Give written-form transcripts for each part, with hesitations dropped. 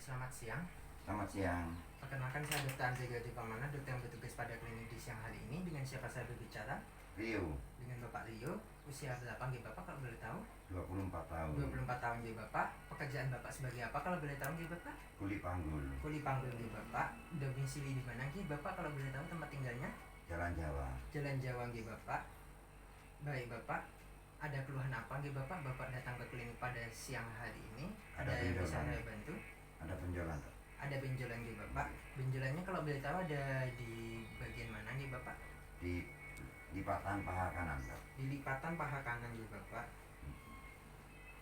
Selamat siang. Selamat siang. Perkenalkan saya Dr. Andre Gadi Pamana, dokter yang bertugas pada klinik di siang hari ini. Dengan siapa saya berbicara? Rio, Dengan Bapak Rio. Usia berapa nggih Bapak kalau boleh tahu? 24 tahun. 24 tahun nggih Bapak. Pekerjaan Bapak sebagai apa kalau boleh tahu nggih Bapak? Kuli panggul. Kuli panggul nggih Bapak. Domisili di mana nggih Bapak kalau boleh tahu tempat tinggalnya? Jalan Jawa. Jalan Jawa nggih Bapak. Baik Bapak. Ada keluhan apa nggih Bapak? Bapak datang ke klinik pada siang hari ini. Ada yang bisa saya bantu? Ada benjolan. Ada benjolan nggih Bapak. Benjolannya kalau boleh tahu ada di bagian mana nggih Bapak? Di lipatan paha kanan, Pak. Di lipatan paha kanan nggih Bapak.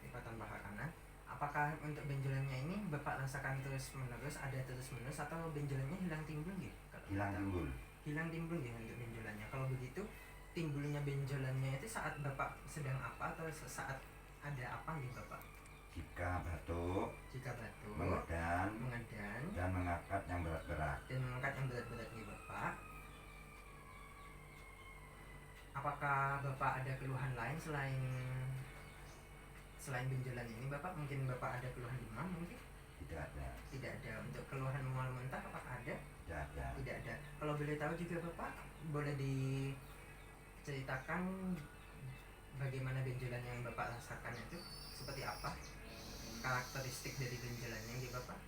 Lipatan paha kanan. Apakah untuk benjolannya ini Bapak rasakan terus menerus, ada terus menerus, atau benjolannya hilang timbul nggih? Hilang timbul. Hilang timbul nggih untuk benjolannya. Kalau begitu timbulnya benjolannya itu saat Bapak sedang apa atau saat ada apa nggih Bapak? Jika batuk, mengedan, dan mengangkat yang berat-berat. Nggih Bapak. Apakah Bapak ada keluhan lain selain benjolan ini Bapak? Mungkin Bapak ada keluhan demam mungkin? Tidak ada. Tidak ada. Untuk keluhan mual muntah apakah ada? Tidak ada. Tidak ada. Kalau boleh tahu juga Bapak, boleh diceritakan bagaimana benjolan yang Bapak rasakan itu seperti apa? Karakteristik dari benjolannya nggih Bapak?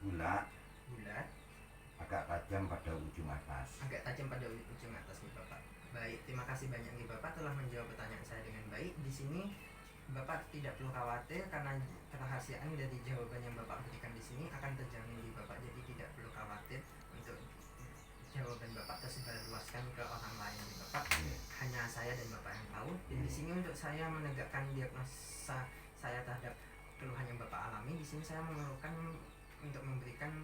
Bulat, agak tajam pada ujung atas. ujung atas nih Bapak. Baik, terima kasih banyak nih Bapak telah menjawab pertanyaan saya dengan baik. Di sini Bapak tidak perlu khawatir karena kerahasiaan dari jawaban yang Bapak berikan di sini akan terjamin di Bapak. Jadi tidak perlu khawatir untuk jawaban Bapak tersebar luaskan ke orang lain di Bapak. Hanya saya dan Bapak yang tahu. Dan di sini untuk saya menegakkan diagnosa saya terhadap keluhan yang Bapak alami, di sini saya memerlukan untuk memberikan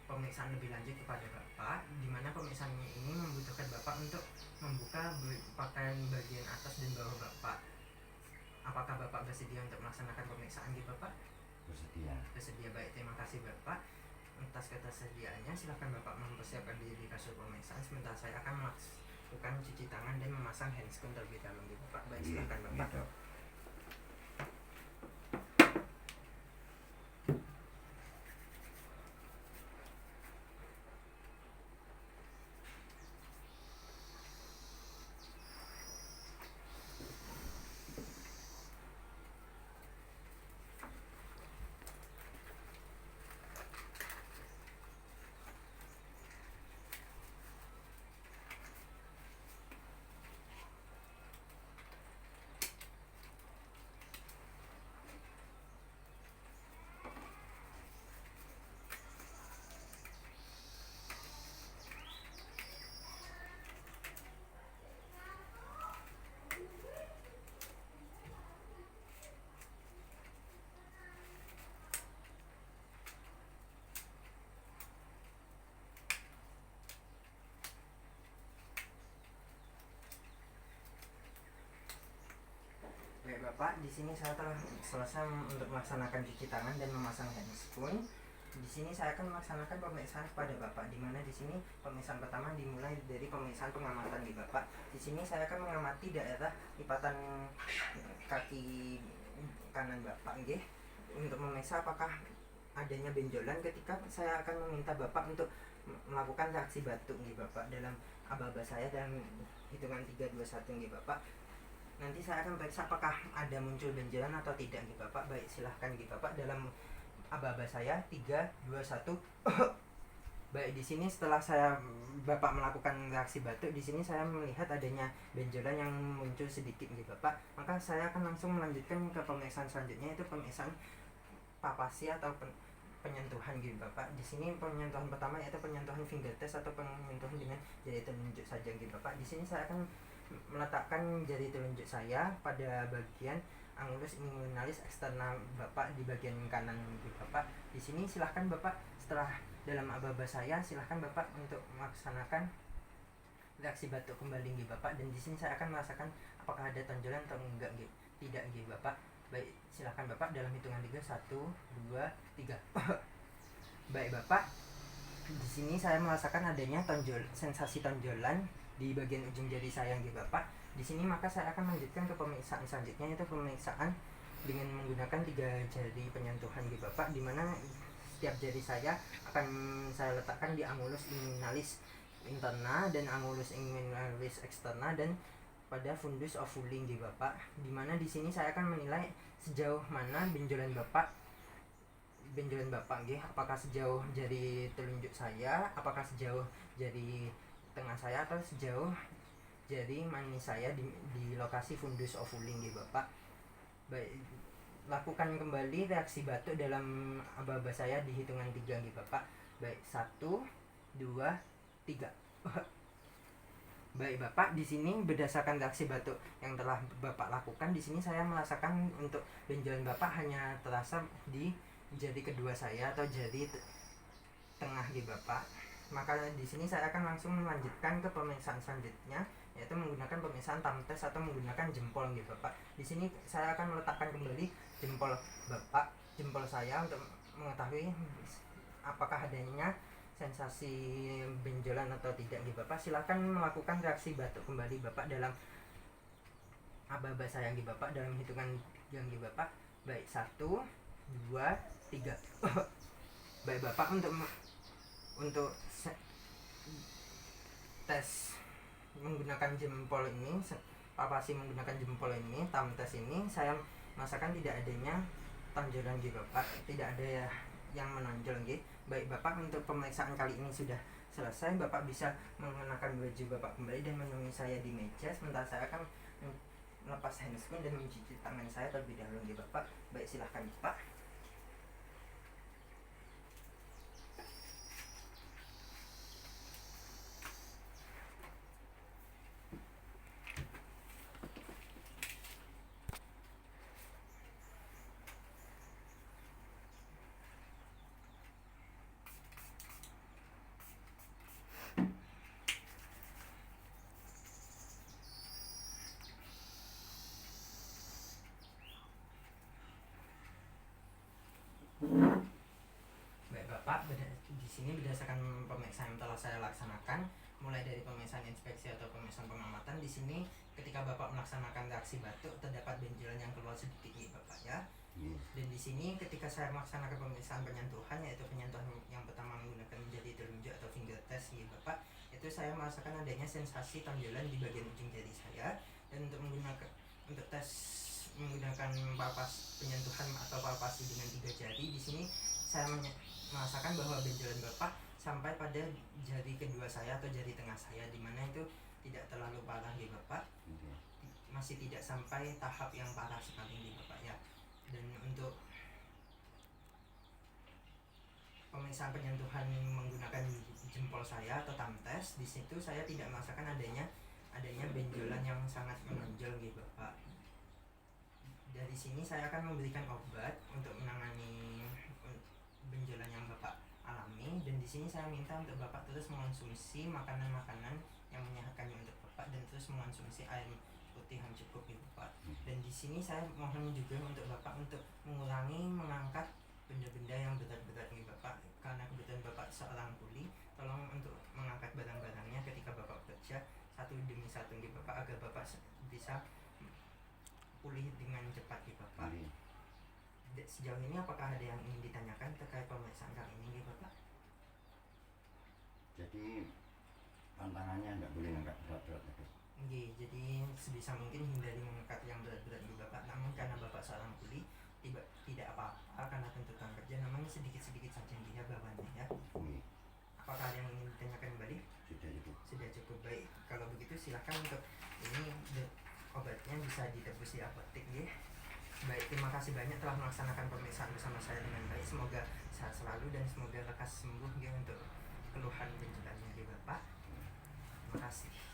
pemeriksaan lebih lanjut kepada Bapak, di mana pemeriksaan ini membutuhkan Bapak untuk membuka pakaian bagian atas dan bawah Bapak. Apakah Bapak bersedia untuk melaksanakan pemeriksaan di Bapak? Bersedia. Baik, terima kasih Bapak atas ketersediaannya. Silakan Bapak mempersiapkan diri di kasur pemeriksaan, sementara saya akan melakukan cuci tangan dan memasang handscoon terlebih dahulu di Bapak. Baik, silakan Bapak. Baik Bapak, di sini saya telah selesai untuk melaksanakan cuci tangan dan memasang handscoon. Di sini saya akan melaksanakan pemeriksaan kepada Bapak, di mana di sini pemeriksaan pertama dimulai dari pemeriksaan pengamatan di Bapak. Di sini saya akan mengamati daerah lipatan kaki kanan Bapak, nggih, untuk memeriksa apakah adanya benjolan ketika saya akan meminta Bapak untuk melakukan reaksi batuk nggih Bapak dalam aba-aba saya dalam hitungan 3 2 1 nggih Bapak. Nanti saya akan periksa apakah ada muncul benjolan atau tidak nggih Bapak. Baik, silahkan nggih Bapak dalam aba-aba saya 3 2 1. Baik, di sini setelah Bapak melakukan reaksi batuk, di sini saya melihat adanya benjolan yang muncul sedikit nggih Bapak. Maka saya akan langsung melanjutkan ke pemeriksaan selanjutnya, yaitu pemeriksaan papasi atau penyentuhan gitu Bapak. Di sini penyentuhan pertama yaitu penyentuhan finger test atau penyentuhan dengan jari telunjuk saja gitu Bapak. Di sini saya akan meletakkan jari telunjuk saya pada bagian angulus inguinalis eksternal Bapak di bagian kanan gitu Bapak. Di sini silahkan Bapak setelah dalam aba-aba saya, silahkan Bapak untuk melaksanakan reaksi batuk kembali gitu Bapak. Dan di sini saya akan merasakan apakah ada tonjolan atau enggak gitu. Tidak gitu Bapak. Baik, silahkan Bapak dalam hitungan 3 1 2 3. Baik Bapak, di sini saya merasakan adanya sensasi tonjolan di bagian ujung jari saya nggih Bapak. Di sini maka saya akan melanjutkan ke pemeriksaan selanjutnya, yaitu pemeriksaan dengan menggunakan 3 jari penyentuhan di Bapak, dimana setiap jari saya akan saya letakkan di angulus inguinalis interna dan angulus inguinalis externa dan pada fundus ovuling di Bapak, dimana di sini saya akan menilai sejauh mana benjolan Bapak apakah sejauh jari telunjuk saya, apakah sejauh jari tengah saya, atau sejauh jari manis saya di lokasi fundus ovuling di Bapak. Baik, lakukan kembali reaksi batuk dalam aba-aba saya di hitungan 3 di Bapak. Baik, 1, 2, 3. Baik Bapak, di sini berdasarkan reaksi batuk yang telah Bapak lakukan, di sini saya merasakan untuk benjolan Bapak hanya terasa di jari kedua saya atau jari tengah di Bapak. Maka di sini saya akan langsung melanjutkan ke pemeriksaan selanjutnya, yaitu menggunakan pemeriksaan thumb test atau menggunakan jempol di Bapak. Di sini saya akan meletakkan kembali jempol Bapak, jempol saya untuk mengetahui apakah adanya sensasi benjolan atau tidak di Bapak. Silahkan melakukan reaksi batuk kembali Bapak dalam aba-aba saya di Bapak dalam hitungan yang di Bapak. Baik, 1, 2, 3. Baik Bapak, untuk tes menggunakan jempol ini, palpasi menggunakan jempol ini, thumb test ini, saya merasakan tidak adanya tonjolan di Bapak, tidak ada yang menonjol gitu. Baik Bapak, untuk pemeriksaan kali ini sudah selesai. Bapak bisa mengenakan baju Bapak kembali dan menemui saya di meja, sementara saya akan melepas handscoon dan mencuci tangan saya terlebih dahulu di Bapak. Baik, silahkan Bapak. Baik Bapak, di sini berdasarkan pemeriksaan yang telah saya laksanakan, mulai dari pemeriksaan inspeksi atau pemeriksaan pengamatan, di sini ketika Bapak melaksanakan reaksi batuk terdapat benjolan yang keluar sedikit nih Bapak ya. Dan di sini ketika saya melaksanakan pemeriksaan penyentuhan, yaitu penyentuhan yang pertama menggunakan jari telunjuk atau finger test nih Bapak, itu saya merasakan adanya sensasi tonjolan di bagian ujung jari saya. Dan untuk tes menggunakan palpas penyentuhan atau palpasi dengan 3 jari, di sini saya merasakan bahwa benjolan Bapak sampai pada jari kedua saya atau jari tengah saya, di mana itu tidak terlalu parah di Bapak, masih tidak sampai tahap yang parah sekali di Bapak ya. Dan untuk pemeriksaan penyentuhan menggunakan jempol saya atau thumb test, di situ saya tidak merasakan adanya benjolan yang sangat menonjol di Bapak. Dari sini saya akan memberikan obat untuk menangani benjolan yang Bapak alami, dan di sini saya minta untuk Bapak terus mengonsumsi makanan-makanan yang menyehatkannya untuk Bapak dan terus mengonsumsi air putih yang cukup ya Bapak. Dan di sini saya mohon juga untuk Bapak untuk mengurangi mengangkat benda-benda yang berat-berat nih Bapak, karena kebetulan Bapak seorang kuli. Tolong untuk mengangkat barang-barangnya ketika Bapak bekerja satu demi satu nih Bapak, agar Bapak bisa pulih dengan cepat nih Bapak. Sejauh ini apakah ada yang ingin ditanyakan terkait pemeriksaan kali ini nih Bapak? Jadi tantangannya tidak boleh angkat berat-berat ya? Jadi sebisa mungkin hindari mengangkat yang berat-berat di Bapak. Namun karena Bapak seorang kuli, tidak apa-apa karena tuntutan kerja, namanya sedikit-sedikit saja dia bawaannya ya. Apakah ada yang ingin ditanyakan kembali? Sudah cukup. Baik, kalau begitu silahkan untuk ini obatnya bisa ditebus di apotek ya. Baik, terima kasih banyak telah melaksanakan pemeriksaan bersama saya dengan baik. Semoga sehat selalu dan semoga lekas sembuh ya untuk keluhan benjolannya di Bapak. Terima kasih.